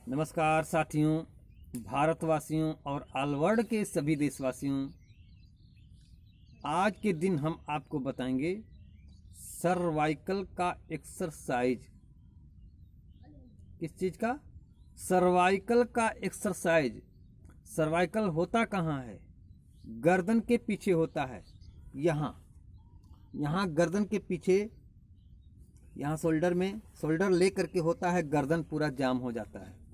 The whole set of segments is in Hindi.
नमस्कार साथियों, भारतवासियों और ऑल वर्ल्ड के सभी देशवासियों। आज के दिन हम आपको बताएंगे सर्वाइकल का एक्सरसाइज। किस चीज़ का? सर्वाइकल का एक्सरसाइज। सर्वाइकल होता कहाँ है? गर्दन के पीछे होता है। यहाँ गर्दन के पीछे, यहाँ शोल्डर ले करके होता है, गर्दन पूरा जाम हो जाता है।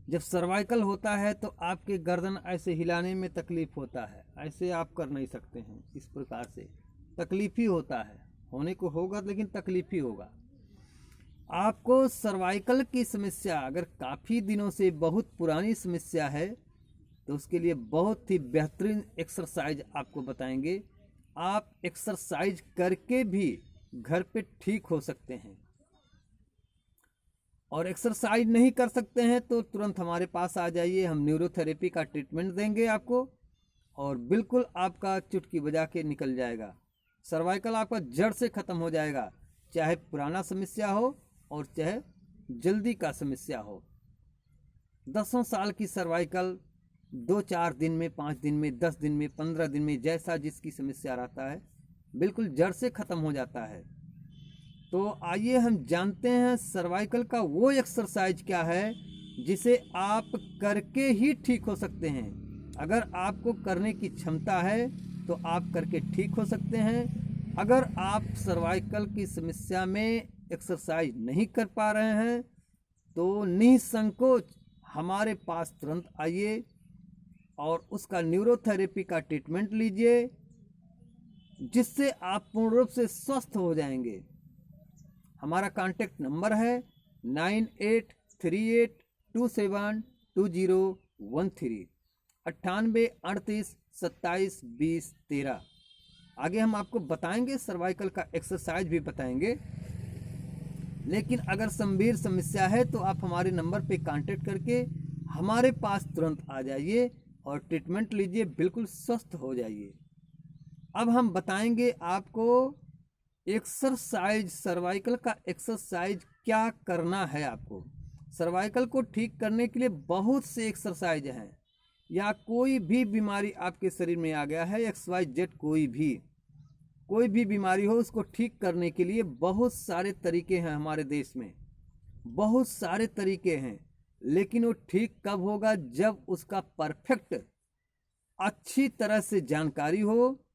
जब सर्वाइकल होता है तो आपके गर्दन ऐसे हिलाने में तकलीफ होता है, ऐसे आप कर नहीं सकते हैं। इस प्रकार से तकलीफ ही होता है, होने को होगा लेकिन तकलीफ ही होगा। आपको सर्वाइकल की समस्या अगर काफ़ी दिनों से बहुत पुरानी समस्या है तो उसके लिए बहुत ही बेहतरीन एक्सरसाइज आपको बताएंगे। आप एक्सरसाइज करके भी घर पे ठीक हो सकते हैं। और एक्सरसाइज नहीं कर सकते हैं तो तुरंत हमारे पास आ जाइए, हम न्यूरोथेरेपी का ट्रीटमेंट देंगे आपको और बिल्कुल आपका चुटकी बजा के निकल जाएगा। सर्वाइकल आपका जड़ से ख़त्म हो जाएगा, चाहे पुराना समस्या हो और चाहे जल्दी का समस्या हो। 10 साल की सर्वाइकल 2-4 दिन में, 5 दिन में, 10 दिन में, 15 दिन में, जैसा जिसकी समस्या रहता है, बिल्कुल जड़ से ख़त्म हो जाता है। तो आइए हम जानते हैं सर्वाइकल का वो एक्सरसाइज क्या है जिसे आप करके ही ठीक हो सकते हैं। अगर आपको करने की क्षमता है तो आप करके ठीक हो सकते हैं। अगर आप सर्वाइकल की समस्या में एक्सरसाइज नहीं कर पा रहे हैं तो निसंकोच हमारे पास तुरंत आइए और उसका न्यूरोथेरेपी का ट्रीटमेंट लीजिए, जिससे आप पूर्ण रूप से स्वस्थ हो जाएंगे। हमारा कांटेक्ट नंबर है 9838272013 9838272013। आगे हम आपको बताएंगे, सर्वाइकल का एक्सरसाइज भी बताएंगे। लेकिन अगर गंभीर समस्या है तो आप हमारे नंबर पे कांटेक्ट करके हमारे पास तुरंत आ जाइए और ट्रीटमेंट लीजिए, बिल्कुल स्वस्थ हो जाइए। अब हम बताएंगे आपको एक्सरसाइज, सर्वाइकल का एक्सरसाइज क्या करना है आपको। सर्वाइकल को ठीक करने के लिए बहुत से एक्सरसाइज हैं। या कोई भी बीमारी आपके शरीर में आ गया है, XYZ कोई भी बीमारी हो, उसको ठीक करने के लिए बहुत सारे तरीके हैं हमारे देश में, बहुत सारे तरीके हैं। लेकिन वो ठीक कब होगा? जब उसका परफेक्ट अच्छी तरह से जानकारी हो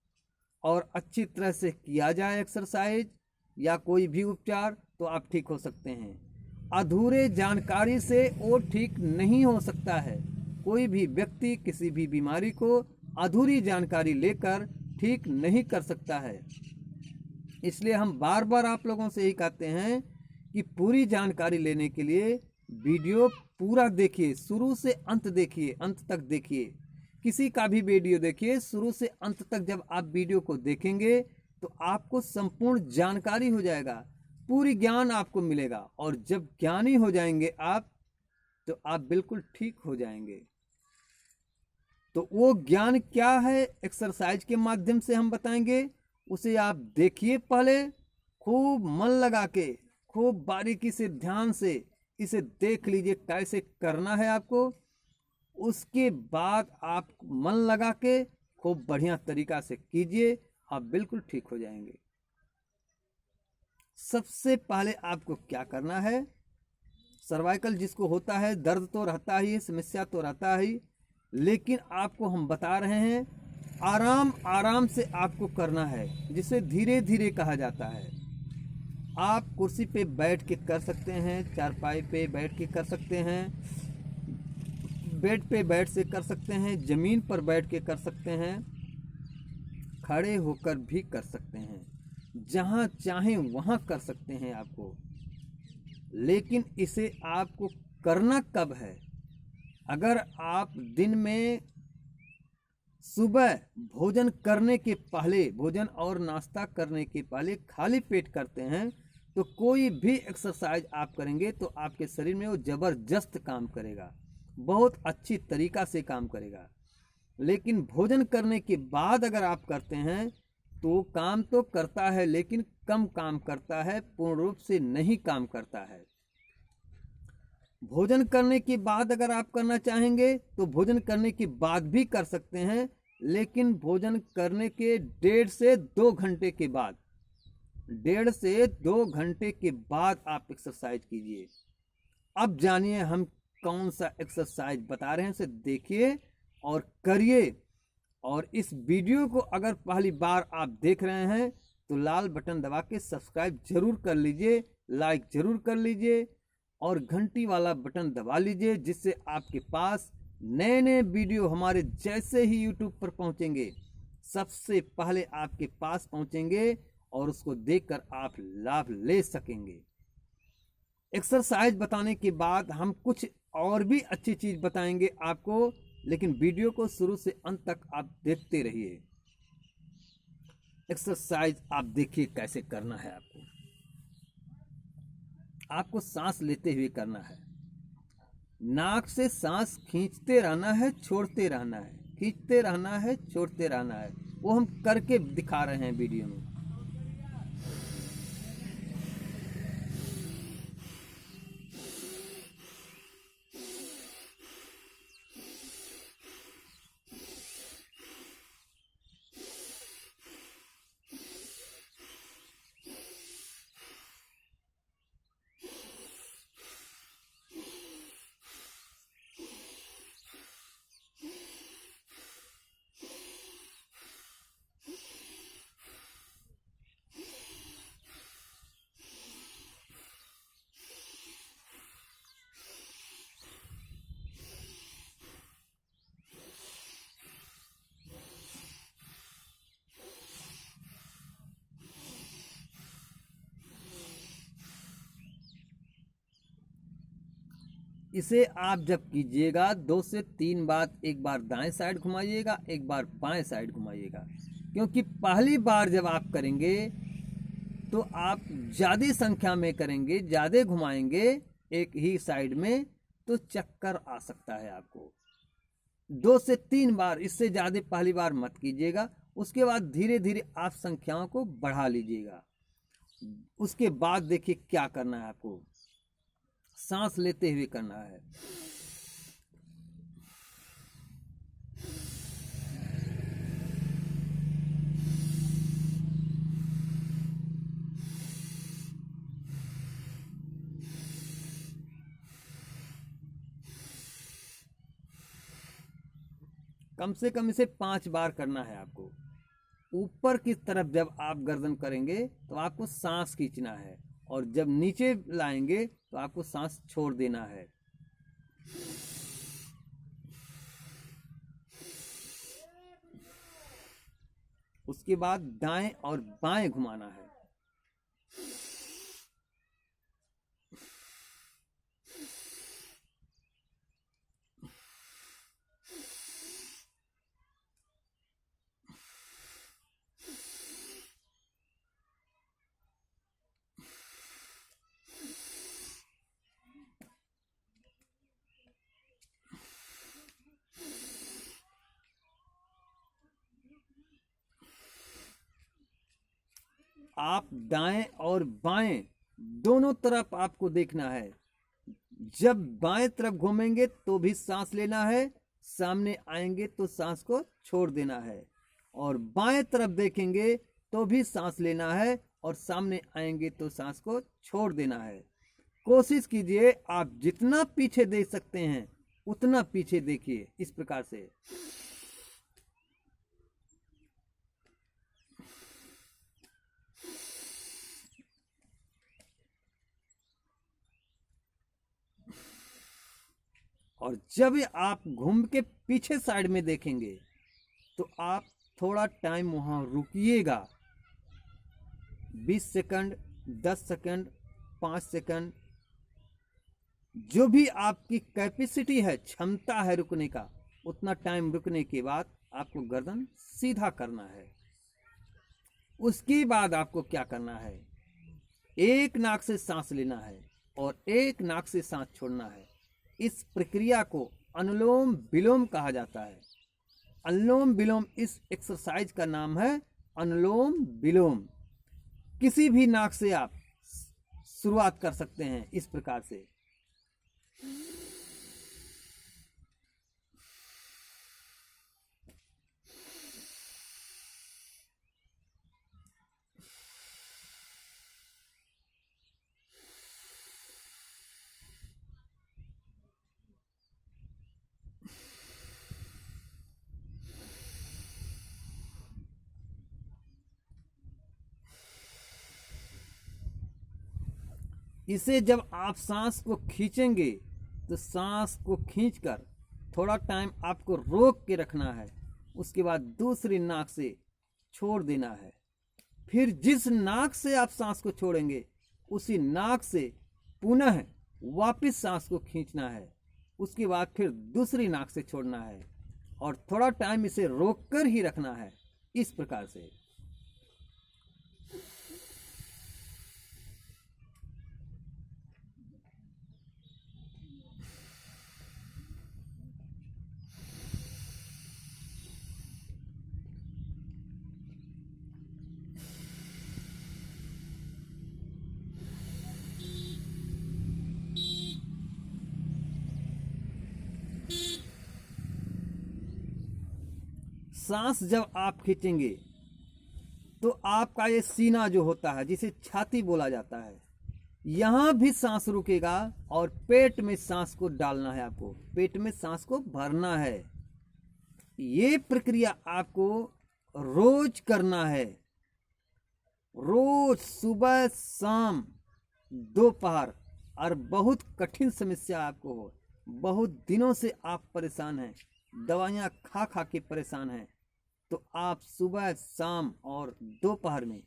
और अच्छी तरह से किया जाए एक्सरसाइज या कोई भी उपचार, तो आप ठीक हो सकते हैं। अधूरे जानकारी से वो ठीक नहीं हो सकता है। कोई भी व्यक्ति किसी भी बीमारी को अधूरी जानकारी लेकर ठीक नहीं कर सकता है। इसलिए हम बार बार आप लोगों से यही कहते हैं कि पूरी जानकारी लेने के लिए वीडियो पूरा देखिए, शुरू से अंत देखिए, अंत तक देखिए। किसी का भी वीडियो देखिए, शुरू से अंत तक जब आप वीडियो को देखेंगे तो आपको संपूर्ण जानकारी हो जाएगा, पूरी ज्ञान आपको मिलेगा। और जब ज्ञानी हो जाएंगे आप तो आप बिल्कुल ठीक हो जाएंगे। तो वो ज्ञान क्या है, एक्सरसाइज के माध्यम से हम बताएंगे। उसे आप देखिए, पहले खूब मन लगा के, खूब बारीकी से, ध्यान से इसे देख लीजिए कैसे करना है आपको। उसके बाद आप मन लगा के खूब बढ़िया तरीका से कीजिए, आप बिल्कुल ठीक हो जाएंगे। सबसे पहले आपको क्या करना है, सर्वाइकल जिसको होता है, दर्द तो रहता ही है, समस्या तो रहता ही, लेकिन आपको हम बता रहे हैं आराम आराम से आपको करना है, जिसे धीरे धीरे कहा जाता है। आप कुर्सी पे बैठ के कर सकते हैं, चारपाई पे बैठ के कर सकते हैं, बेड पे बैठ से कर सकते हैं, ज़मीन पर बैठ के कर सकते हैं, खड़े होकर भी कर सकते हैं, जहाँ चाहें वहाँ कर सकते हैं आपको। लेकिन इसे आपको करना कब है? अगर आप दिन में सुबह भोजन करने के पहले, भोजन और नाश्ता करने के पहले खाली पेट करते हैं तो कोई भी एक्सरसाइज आप करेंगे तो आपके शरीर में वो ज़बरदस्त काम करेगा, बहुत अच्छी तरीका से काम करेगा। लेकिन भोजन करने के बाद अगर आप करते हैं तो काम तो करता है लेकिन कम काम करता है, पूर्ण रूप से नहीं काम करता है। भोजन करने के बाद अगर आप करना चाहेंगे तो भोजन करने के बाद भी कर सकते हैं, लेकिन भोजन करने के 1.5 से 2 घंटे के बाद, 1.5 से 2 घंटे के बाद आप एक्सरसाइज कीजिए। अब जानिए हम कौन सा एक्सरसाइज बता रहे हैं, उसे देखिए और करिए। और इस वीडियो को अगर पहली बार आप देख रहे हैं तो लाल बटन दबा के सब्सक्राइब जरूर कर लीजिए, लाइक जरूर कर लीजिए और घंटी वाला बटन दबा लीजिए, जिससे आपके पास नए नए वीडियो हमारे जैसे ही यूट्यूब पर पहुंचेंगे सबसे पहले आपके पास पहुंचेंगे और उसको देखकर आप लाभ ले सकेंगे। एक्सरसाइज बताने के बाद हम कुछ और भी अच्छी चीज बताएंगे आपको, लेकिन वीडियो को शुरू से अंत तक आप देखते रहिए। एक्सरसाइज आप देखिए कैसे करना है। आपको सांस लेते हुए करना है। नाक से सांस खींचते रहना है, छोड़ते रहना है, खींचते रहना है, छोड़ते रहना है। वो हम करके दिखा रहे हैं वीडियो में। इसे आप जब कीजिएगा 2 से 3 बार, एक बार दाएं साइड घुमाइएगा, एक बार बाएं साइड घुमाइएगा, क्योंकि पहली बार जब आप करेंगे तो आप ज़्यादा संख्या में करेंगे, ज़्यादा घुमाएंगे एक ही साइड में तो चक्कर आ सकता है आपको। 2 से 3 बार, इससे ज़्यादा पहली बार मत कीजिएगा। उसके बाद धीरे धीरे आप संख्याओं को बढ़ा लीजिएगा। उसके बाद देखिए क्या करना है आपको। सांस लेते हुए करना है। कम से कम इसे 5 बार करना है आपको। ऊपर की तरफ जब आप गर्दन करेंगे तो आपको सांस खींचना है, और जब नीचे लाएंगे तो आपको सांस छोड़ देना है। उसके बाद दाएं और बाएं घुमाना है। आप दाएं और बाएं दोनों तरफ आपको देखना है। जब बाएं तरफ घूमेंगे तो भी सांस लेना है, सामने आएंगे तो सांस को छोड़ देना है, और बाएं तरफ देखेंगे तो भी सांस लेना है और सामने आएंगे तो सांस को छोड़ देना है। कोशिश कीजिए आप जितना पीछे देख सकते हैं उतना पीछे देखिए, इस प्रकार से। और जब आप घूम के पीछे साइड में देखेंगे तो आप थोड़ा टाइम वहां रुकिएगा। 20 सेकंड, 10 सेकंड, 5 सेकंड, जो भी आपकी कैपेसिटी है, क्षमता है रुकने का, उतना टाइम रुकने के बाद आपको गर्दन सीधा करना है। उसके बाद आपको क्या करना है, एक नाक से सांस लेना है और एक नाक से सांस छोड़ना है। इस प्रक्रिया को अनुलोम विलोम कहा जाता है। अनुलोम विलोम, इस एक्सरसाइज का नाम है अनुलोम विलोम। किसी भी नाक से आप शुरुआत कर सकते हैं इस प्रकार से। इसे जब आप सांस को खींचेंगे तो सांस को खींचकर थोड़ा टाइम आपको रोक के रखना है, उसके बाद दूसरी नाक से छोड़ देना है। फिर जिस नाक से आप सांस को छोड़ेंगे उसी नाक से पुनः वापस सांस को खींचना है, उसके बाद फिर दूसरी नाक से छोड़ना है और थोड़ा टाइम इसे रोक कर ही रखना है। इस प्रकार से सांस जब आप खींचेंगे तो आपका ये सीना जो होता है, जिसे छाती बोला जाता है, यहां भी सांस रुकेगा और पेट में सांस को डालना है। आपको पेट में सांस को भरना है। ये प्रक्रिया आपको रोज करना है, रोज सुबह शाम दोपहर। और बहुत कठिन समस्या आपको हो, बहुत दिनों से आप परेशान हैं, दवाइयाँ खा खा के परेशान हैं, तो आप सुबह शाम और दोपहर में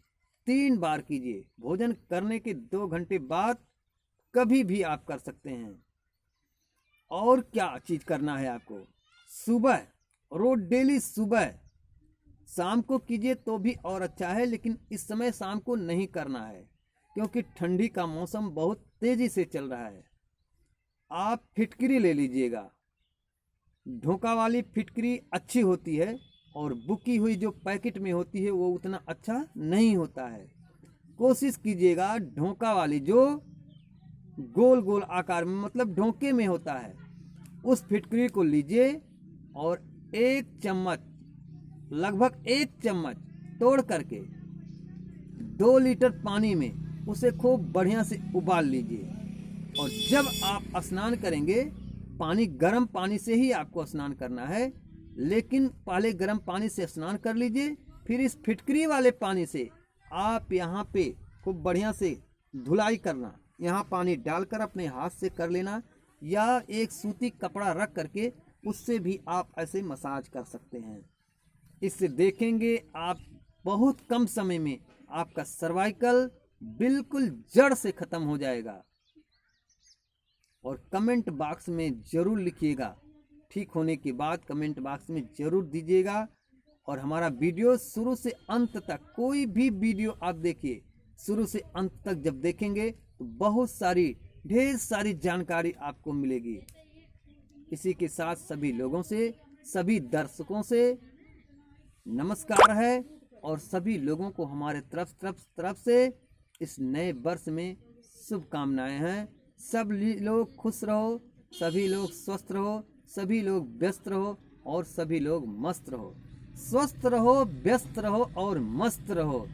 3 बार कीजिए। भोजन करने के 2 घंटे बाद कभी भी आप कर सकते हैं। और क्या चीज करना है आपको, सुबह रोज डेली सुबह, शाम को कीजिए तो भी और अच्छा है, लेकिन इस समय शाम को नहीं करना है क्योंकि ठंडी का मौसम बहुत तेजी से चल रहा है। आप फिटकरी ले लीजिएगा, ढोका वाली फिटकरी अच्छी होती है और बुकी हुई जो पैकेट में होती है वो उतना अच्छा नहीं होता है। कोशिश कीजिएगा ढोका वाली जो गोल गोल आकार में, मतलब ढोके में होता है, उस फिटकरी को लीजिए और 1 चम्मच, लगभग 1 चम्मच तोड़ करके 2 लीटर पानी में उसे खूब बढ़िया से उबाल लीजिए। और जब आप स्नान करेंगे, पानी गर्म पानी से ही आपको स्नान करना है, लेकिन पहले गर्म पानी से स्नान कर लीजिए, फिर इस फिटकरी वाले पानी से आप यहाँ पे खूब बढ़िया से धुलाई करना। यहाँ पानी डालकर अपने हाथ से कर लेना या एक सूती कपड़ा रख करके उससे भी आप ऐसे मसाज कर सकते हैं। इससे देखेंगे आप बहुत कम समय में आपका सर्वाइकल बिल्कुल जड़ से खत्म हो जाएगा। और कमेंट बॉक्स में ज़रूर लिखिएगा, ठीक होने के बाद कमेंट बॉक्स में ज़रूर दीजिएगा। और हमारा वीडियो शुरू से अंत तक, कोई भी वीडियो आप देखिए, शुरू से अंत तक जब देखेंगे तो बहुत सारी, ढेर सारी जानकारी आपको मिलेगी। इसी के साथ सभी लोगों से, सभी दर्शकों से नमस्कार है और सभी लोगों को हमारे तरफ से इस नए वर्ष में शुभकामनाएं हैं। सब लोग खुश रहो, सभी लोग स्वस्थ रहो, सभी लोग व्यस्त रहो और सभी लोग मस्त रहो। स्वस्थ रहो, व्यस्त रहो और मस्त रहो।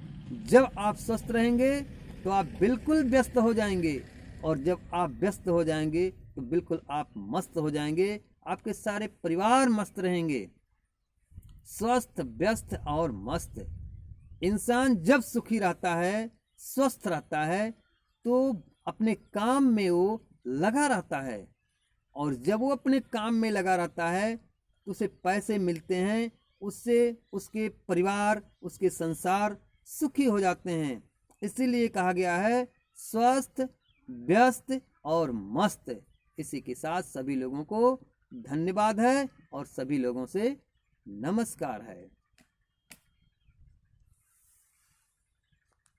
जब आप स्वस्थ रहेंगे तो आप बिल्कुल व्यस्त हो जाएंगे, और जब आप व्यस्त हो जाएंगे तो बिल्कुल आप मस्त हो जाएंगे। आपके सारे परिवार मस्त रहेंगे। स्वस्थ, व्यस्त और मस्त इंसान जब सुखी रहता है, स्वस्थ रहता है, तो अपने काम में वो लगा रहता है। और जब वो अपने काम में लगा रहता है तो उसे पैसे मिलते हैं, उससे उसके परिवार, उसके संसार सुखी हो जाते हैं। इसीलिए कहा गया है स्वस्थ, व्यस्त और मस्त। इसी के साथ सभी लोगों को धन्यवाद है और सभी लोगों से नमस्कार है।